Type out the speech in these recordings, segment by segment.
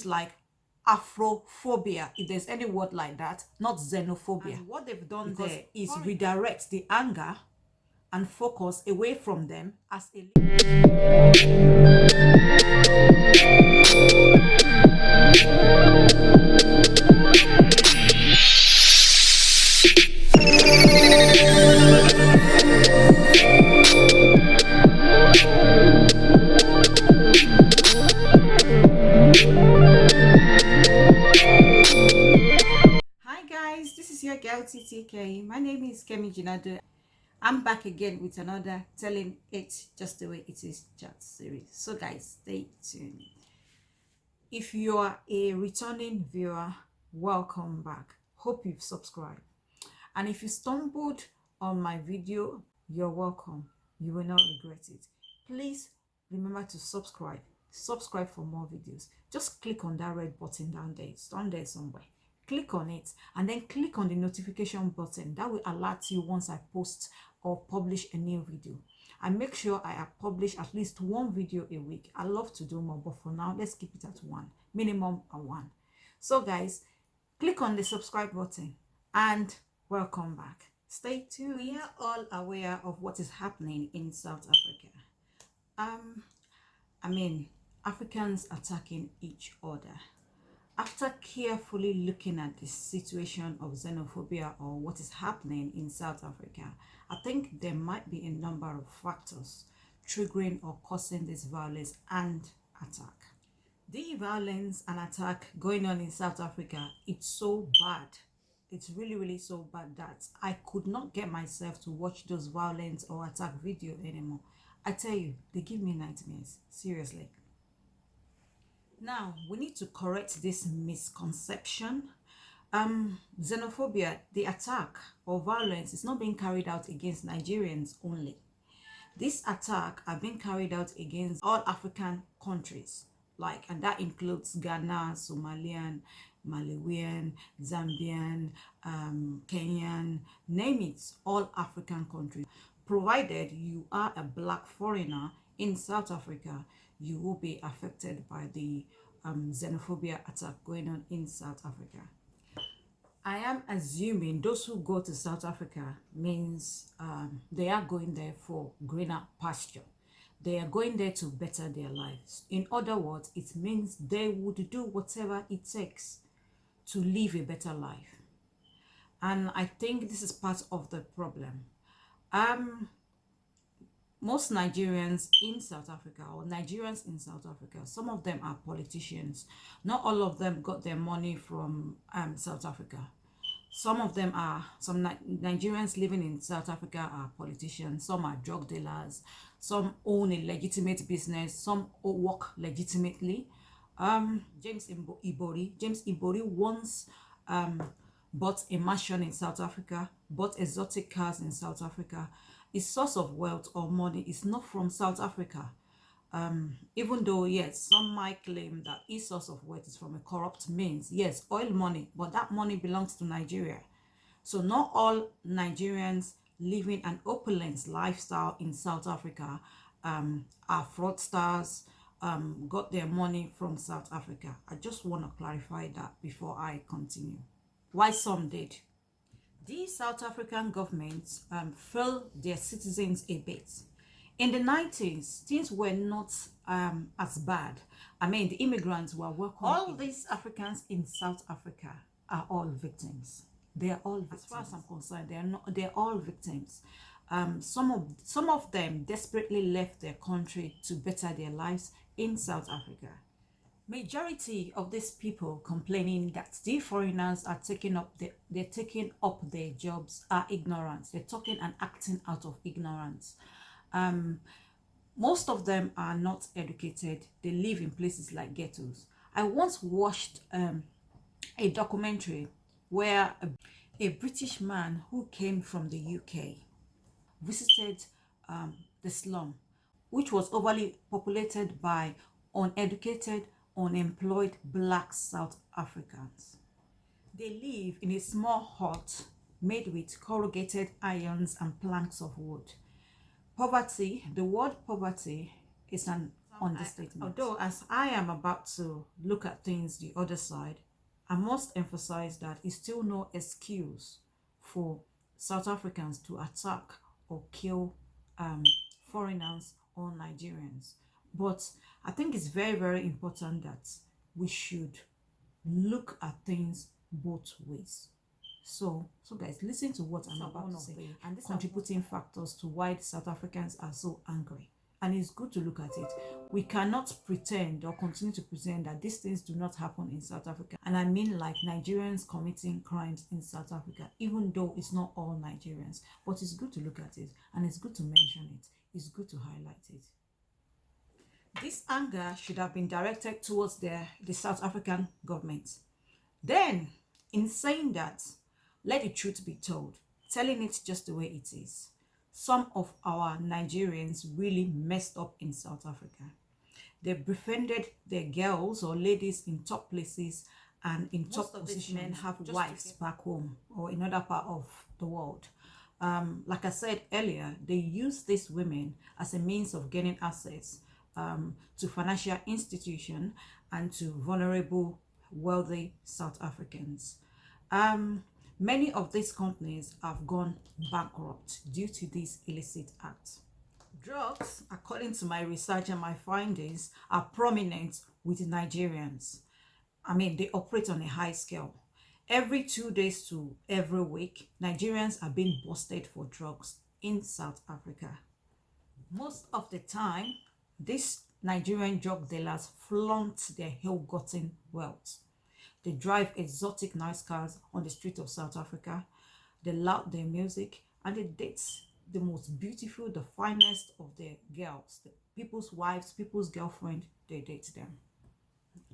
like Afrophobia, if there's any word like that, not xenophobia. And what they've done there is redirect the anger and focus away from them as a TK. My name is Ttkjinadu. I'm back again with another Telling It Just the Way It Is chat series. So guys, stay tuned. If you are a returning viewer, welcome back. Hope you've subscribed. And if you stumbled on my video, you're welcome. You will not regret it. Please remember to subscribe. Subscribe for more videos. Just click on that red button down there. It's down there somewhere. Click on it and then click on the notification button. That will alert you once I post or publish a new video. And make sure I publish at least one video a week. I love to do more, but for now, let's keep it at one. Minimum at one. So guys, click on the subscribe button and welcome back. Stay tuned. We are all aware of what is happening in South Africa. Africans attacking each other. After carefully looking at the situation of xenophobia or what is happening in South Africa, I think there might be a number of factors triggering or causing this violence and attack. The violence and attack going on in South Africa, it's so bad. It's really so bad that I could not get myself to watch those violence or attack video anymore. I tell you, they give me nightmares, seriously. Now, we need to correct this misconception. Xenophobia, the attack or violence, is not being carried out against Nigerians only. This attack are being carried out against all African countries, and that includes Ghana, Somalian, Malawian, Zambian, Kenyan, name it, all African countries. Provided you are a black foreigner in South Africa, you will be affected by the xenophobia attack going on in South Africa. I am assuming those who go to South Africa means they are going there for greener pasture. They are going there to better their lives. In other words, it means they would do whatever it takes to live a better life. And I think this is part of the problem. Most Nigerians in South Africa, or Nigerians in South Africa, some of them are politicians. Not all of them got their money from South Africa. Some Nigerians living in South Africa are politicians. Some are drug dealers. Some own a legitimate business. Some work legitimately. James Ibori once bought a mansion in South Africa, bought exotic cars in South Africa. His source of wealth or money is not from South Africa. Even though, yes, some might claim that his source of wealth is from a corrupt means. Yes, oil money, but that money belongs to Nigeria. So not all Nigerians living an opulent lifestyle in South Africa are fraudsters, got their money from South Africa. I just want to clarify that before I continue. Why some did. The South African government failed their citizens a bit. In the 90s, things were not as bad. The immigrants were welcome. All these Africans in South Africa are all victims. They are all victims. As far as I'm concerned, they're all victims. Some of them desperately left their country to better their lives in South Africa. Majority of these people complaining that the foreigners are taking up their jobs are ignorant. They're talking and acting out of ignorance. Most of them are not educated. They live in places like ghettos. I once watched a documentary where a British man who came from the UK visited the slum, which was overly populated by uneducated, unemployed black South Africans. They live in a small hut made with corrugated irons and planks of wood. Poverty, the word poverty is an on this statement. Although, as I am about to look at things the other side, I must emphasize that it's still no excuse for South Africans to attack or kill foreigners or Nigerians. But I think it's very, very important that we should look at things both ways. So guys, listen to what I'm about to say, and these contributing factors to why South Africans are so angry. And it's good to look at it. We cannot pretend or continue to pretend that these things do not happen in South Africa. And I mean like Nigerians committing crimes in South Africa, even though it's not all Nigerians. But it's good to look at it, and it's good to mention it. It's good to highlight it. This anger should have been directed towards the South African government. Then, in saying that, let the truth be told, telling it just the way it is. Some of our Nigerians really messed up in South Africa. They befriended their girls or ladies in top places and in top positions. Men have wives back home or in other part of the world. Like I said earlier, they use these women as a means of gaining access to financial institutions and to vulnerable, wealthy South Africans. Many of these companies have gone bankrupt due to this illicit act. Drugs, according to my research and my findings, are prominent with Nigerians. I mean, they operate on a high scale. Every 2 days to every week, Nigerians are being busted for drugs in South Africa. Most of the time, these Nigerian drug dealers flaunt their ill-gotten wealth. They drive exotic nice cars on the street of South Africa. They loud their music and they date the most beautiful, the finest of their girls. The people's wives, people's girlfriend, they date them.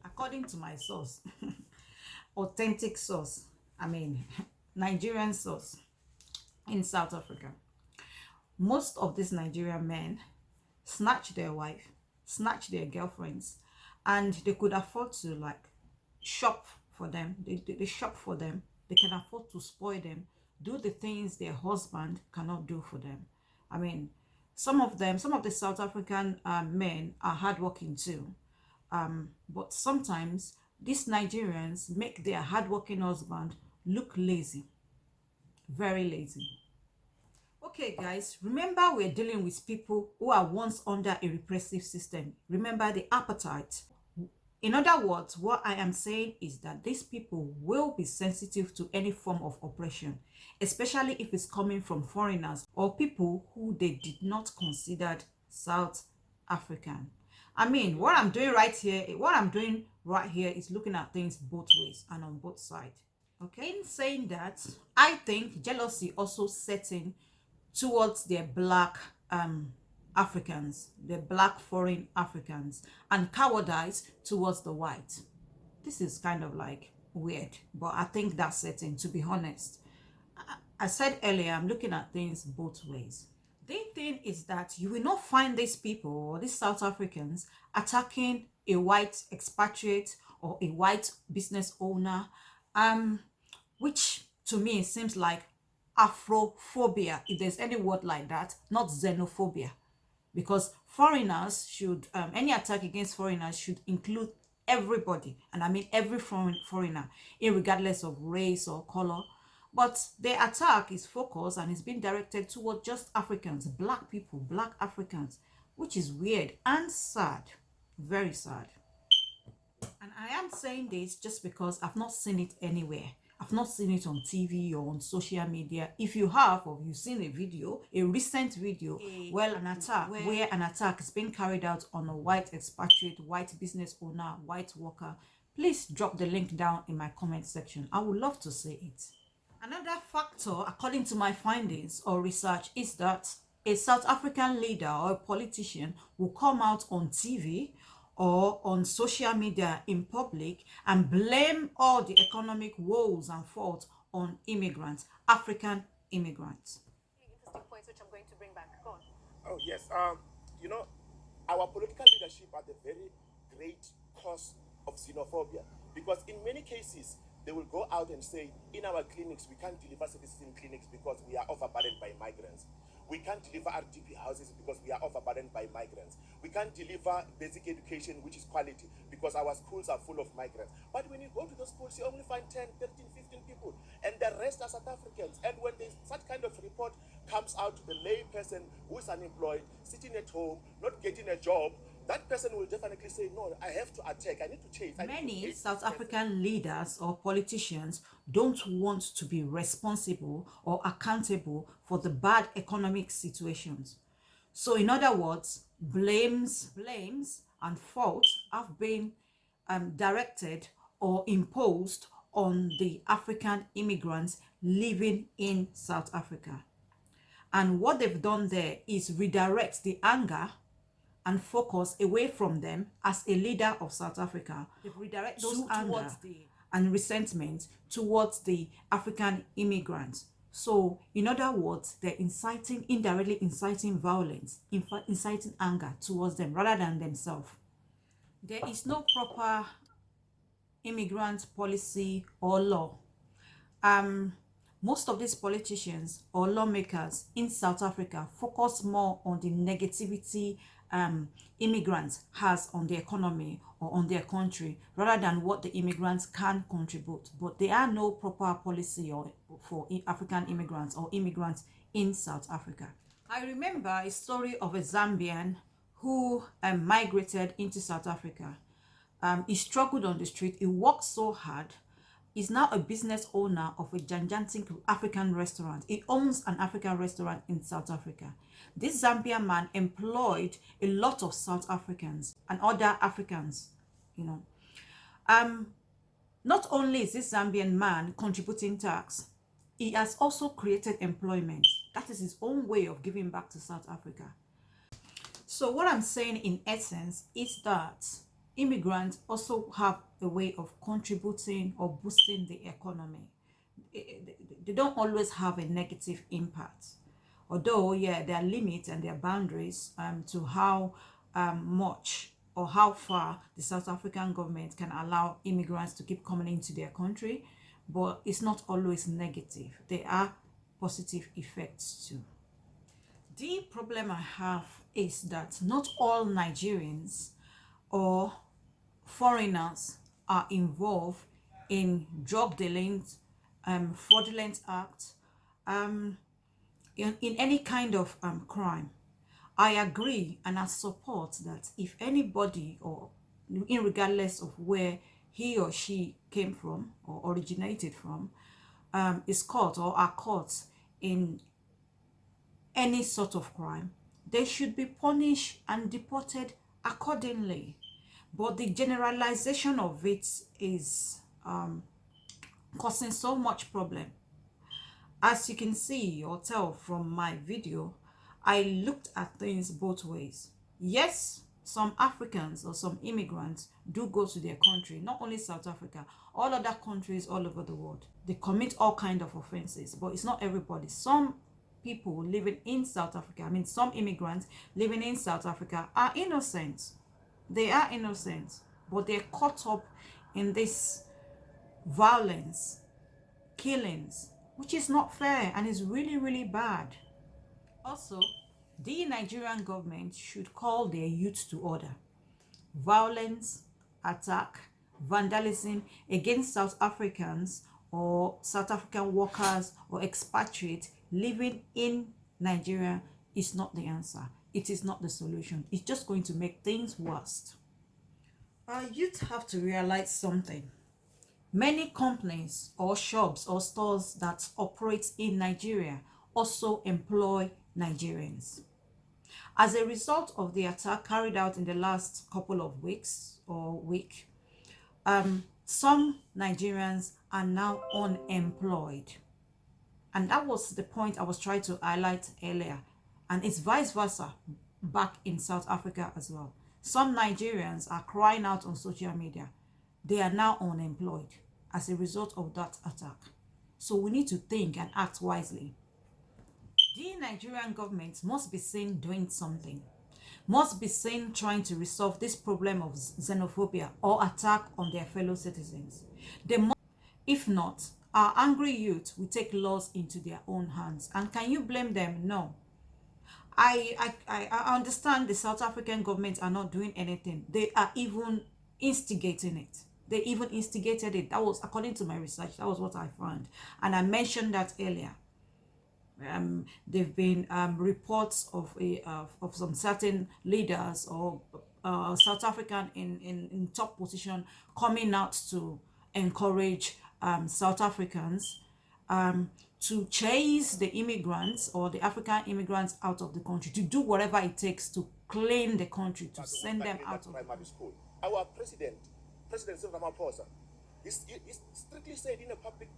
According to my source, authentic source, I mean Nigerian source in South Africa, most of these Nigerian men snatch their wife, snatch their girlfriends, and they could afford to like shop for them. They shop for them. They can afford to spoil them, do the things their husband cannot do for them. I mean, some of the South African men are hardworking too, but sometimes these Nigerians make their hardworking husband look lazy, very lazy. Okay guys, remember we're dealing with people who are once under a repressive system. Remember the appetite. In other words, what I am saying is that these people will be sensitive to any form of oppression, especially if it's coming from foreigners or people who they did not consider South African. I mean, what I'm doing right here is looking at things both ways and on both sides. Okay, in saying that, I think jealousy also sets in towards their black Africans, the black foreign Africans, and cowardice towards the white. This is kind of like weird, but I think that's certain, to be honest. I said earlier, I'm looking at things both ways. The thing is that you will not find these people or these South Africans attacking a white expatriate or a white business owner, which to me seems like Afrophobia, if there's any word like that, not xenophobia. Because foreigners should, any attack against foreigners should include everybody, and I mean every foreigner, regardless of race or color. But their attack is focused and is being directed toward just Africans, black people, black Africans, which is weird and sad, very sad. And I am saying this just because I've not seen it anywhere. I've not seen it on TV or on social media. If you have, or you've seen a video, a recent video, where an attack is being carried out on a white expatriate, white business owner, white worker, please drop the link down in my comment section. I would love to see it. Another factor, according to my findings or research, is that a South African leader or a politician will come out on TV or on social media in public and blame all the economic woes and faults on immigrants, African immigrants. Interesting points which I'm going to bring back. Go on. Oh, yes. You know, our political leadership are the very great cause of xenophobia, because in many cases, they will go out and say, in our clinics, we can't deliver services in clinics because we are overburdened by migrants. We can't deliver RDP houses because we are overburdened by migrants. We can't deliver basic education, which is quality, because our schools are full of migrants. But when you go to the schools, you only find 10, 13, 15 people, and the rest are South Africans. And when such kind of report comes out to the lay person who is unemployed, sitting at home, not getting a job, that person will definitely say, no, I have to attack, I need to chase. Many South African leaders or politicians don't want to be responsible or accountable for the bad economic situations. So in other words, blames and faults have been directed or imposed on the African immigrants living in South Africa. And what they've done there is redirect the anger and focus away from them as a leader of South Africa. They've redirected those anger and resentment towards the African immigrants. So, in other words, they're indirectly inciting violence, inciting anger towards them rather than themselves. There is no proper immigrant policy or law. Most of these politicians or lawmakers in South Africa focus more on the negativity immigrants has on the economy or on their country rather than what the immigrants can contribute. But there are no proper policy for African immigrants or immigrants in South Africa. I remember a story of a Zambian who migrated into South Africa. He struggled on the street. He worked so hard. He's now a business owner of a gigantic African restaurant. He owns an African restaurant in South Africa. This Zambian man employed a lot of South Africans and other Africans, you know. Not only is this Zambian man contributing tax, he has also created employment. That is his own way of giving back to South Africa. So what I'm saying in essence is that immigrants also have a way of contributing or boosting the economy. They don't always have a negative impact. Although, yeah, there are limits and there are boundaries to how much or how far the South African government can allow immigrants to keep coming into their country, but it's not always negative. There are positive effects too. The problem I have is that not all Nigerians or foreigners are involved in drug dealing, fraudulent acts, in any kind of crime. I agree and I support that if anybody, or regardless of where he or she came from or originated from, is caught or are caught in any sort of crime, they should be punished and deported accordingly. But the generalization of it is causing so much problem. As you can see or tell from my video, I looked at things both ways. Yes, some Africans or some immigrants do go to their country, not only South Africa, all other countries all over the world. They commit all kinds of offenses, but it's not everybody. Some people living in South Africa, some immigrants living in South Africa are innocent. They are innocent, but they're caught up in this violence, killings, which is not fair and is really, really bad. Also, the Nigerian government should call their youth to order. Violence, attack, vandalism against South Africans or South African workers or expatriates living in Nigeria is not the answer. It is not the solution. It's just going to make things worse. Our youth have to realize something. Many companies or shops or stores that operate in Nigeria also employ Nigerians. As a result of the attack carried out in the last couple of weeks or week, some Nigerians are now unemployed. And that was the point I was trying to highlight earlier. And it's vice versa back in South Africa as well. Some Nigerians are crying out on social media. They are now unemployed as a result of that attack. So we need to think and act wisely. The Nigerian government must be seen doing something, must be seen trying to resolve this problem of xenophobia or attack on their fellow citizens. They must, if not, our angry youth will take laws into their own hands. And can you blame them? No. I understand the South African government are not doing anything. They are even instigating it. They even instigated it. That was according to my research. That was what I found, and I mentioned that earlier. There've been reports of of some certain leaders or South African in top position coming out to encourage South Africans to chase the immigrants or the African immigrants out of the country, to do whatever it takes to clean the country, to send them out of primary school. Our President Cyril Ramaphosa, he's strictly said in a public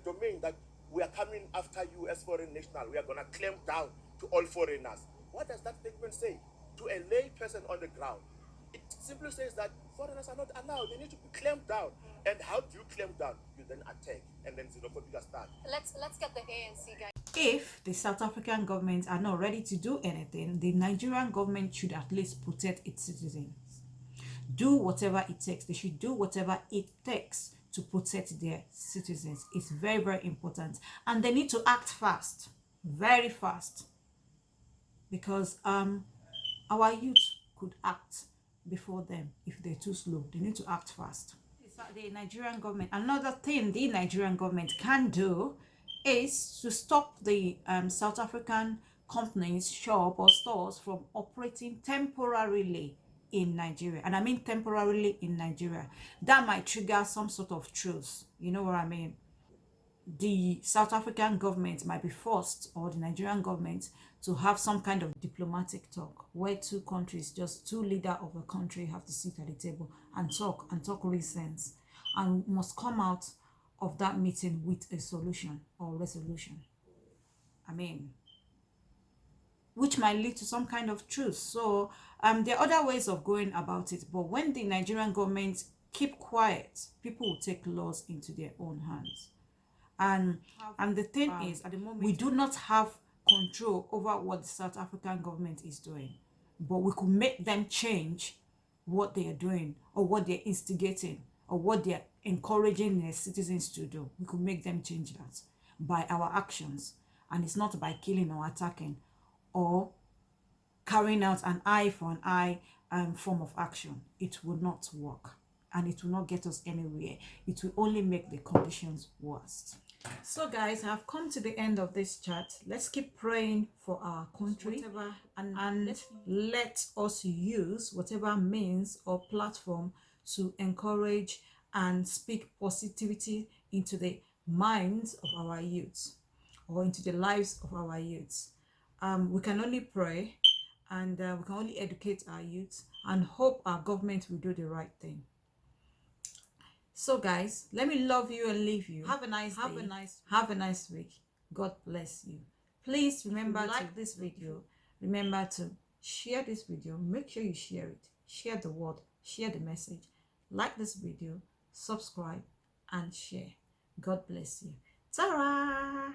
domain that we are coming after you as foreign national. We are going to clamp down to all foreigners. What does that statement say to a lay person on the ground? It simply says that foreigners are not allowed. They need to be clamped down. And how do you clamp down? You then attack, and then xenophobia starts. Let's get the ANC guy. If the South African government are not ready to do anything, the Nigerian government should at least protect its citizens. Do whatever it takes. They should do whatever it takes to protect their citizens. It's very, very important. And they need to act fast, very fast. Because our youth could act before them if they're too slow. They need to act fast. The Nigerian government, another thing the Nigerian government can do is to stop the South African companies, shop or stores from operating temporarily in Nigeria. And I mean temporarily in Nigeria. That might trigger some sort of truce. You know what I mean? The South African government might be forced, or the Nigerian government, to have some kind of diplomatic talk where two countries, just two leaders of a country, have to sit at the table and talk real sense, and must come out of that meeting with a solution or resolution. I mean, which might lead to some kind of truce. So there are other ways of going about it, but when the Nigerian government keep quiet, people will take laws into their own hands. And the thing is, at the moment, we do not have control over what the South African government is doing, but we could make them change what they are doing, or what they're instigating, or what they're encouraging their citizens to do. We could make them change that by our actions, and it's not by killing or attacking or carrying out an eye for an eye form of action. It will not work, and it will not get us anywhere. It will only make the conditions worse. So guys, I've come to the end of this chat. Let's keep praying for our country, and let us use whatever means or platform to encourage and speak positivity into the minds of our youths, or into the lives of our youths. We can only pray, and we can only educate our youths and hope our government will do the right thing. So guys, let me love you and leave you. Have a nice day. Have a nice week. God bless you. Please remember to like this video. Remember to share this video. Make sure you share it. Share the word. Share the message. Like this video. Subscribe and share. God bless you. Ta-ra!